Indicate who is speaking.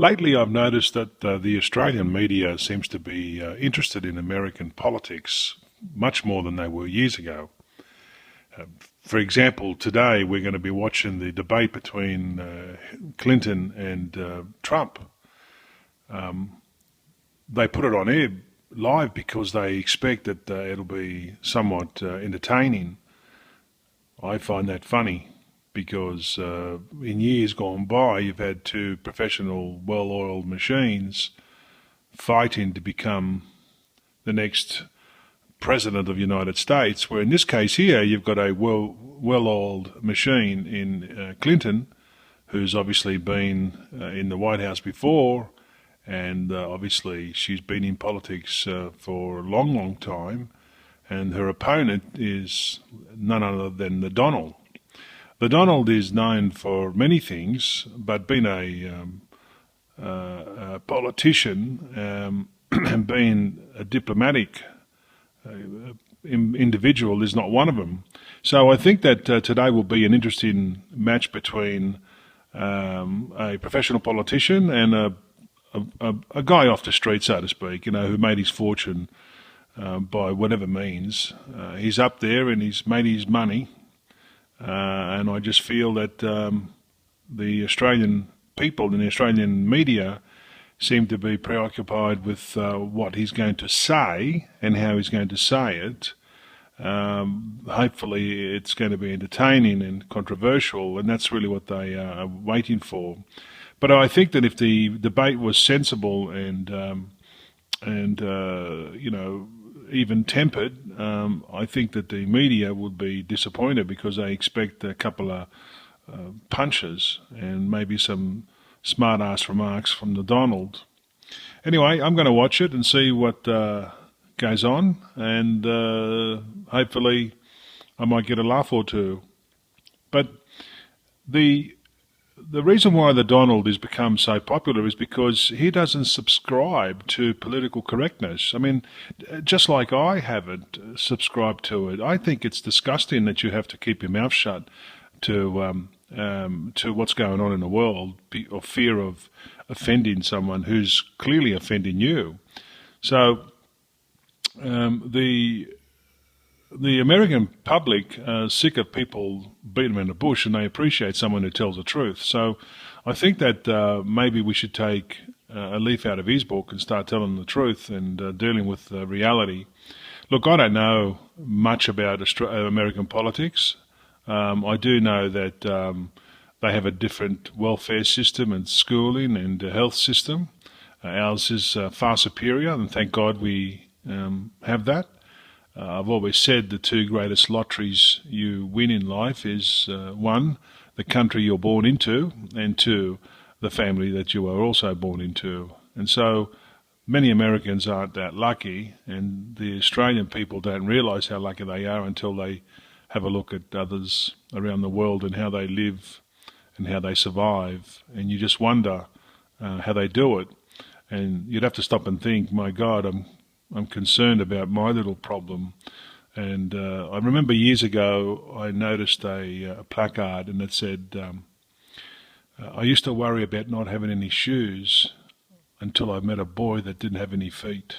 Speaker 1: Lately, I've noticed that the Australian media seems to be interested in American politics much more than they were years ago. For example, today we're going to be watching the debate between Clinton and Trump. They put it on air live because they expect that it'll be somewhat entertaining. I find that funny because in years gone by, you've had two professional, well-oiled machines fighting to become the next president of the United States, where in this case here, you've got a well-oiled machine in Clinton, who's obviously been in the White House before, and obviously she's been in politics for a long, long time, and her opponent is none other than the Donald. The Donald is known for many things, but being a politician and being a diplomatic individual is not one of them. So I think that today will be an interesting match between a professional politician and a guy off the street, so to speak, who made his fortune by whatever means. He's up there and he's made his money. And I just feel that the Australian people and the Australian media seem to be preoccupied with what he's going to say and how he's going to say it. Hopefully it's going to be entertaining and controversial, and that's really what they are waiting for. But I think that if the debate was sensible and even tempered, I think that the media would be disappointed because they expect a couple of punches and maybe some smart-ass remarks from the Donald. Anyway, I'm going to watch it and see what goes on, and hopefully I might get a laugh or two. But the reason why the Donald has become so popular is because he doesn't subscribe to political correctness. I mean, just like I haven't subscribed to it. I think it's disgusting that you have to keep your mouth shut to what's going on in the world, or fear of offending someone who's clearly offending you. So the American public are sick of people beating them in the bush, and they appreciate someone who tells the truth. So I think that maybe we should take a leaf out of his book and start telling the truth and dealing with reality. Look, I don't know much about American politics. I do know that they have a different welfare system and schooling and health system. Ours is far superior, and thank God we have that. I've always said the two greatest lotteries you win in life is one, the country you're born into, and two, the family that you are also born into. And so many Americans aren't that lucky, and the Australian people don't realise how lucky they are until they have a look at others around the world and how they live and how they survive. And you just wonder how they do it. And you'd have to stop and think, my God, I'm concerned about my little problem. And I remember years ago I noticed a placard, and it said, I used to worry about not having any shoes until I met a boy that didn't have any feet.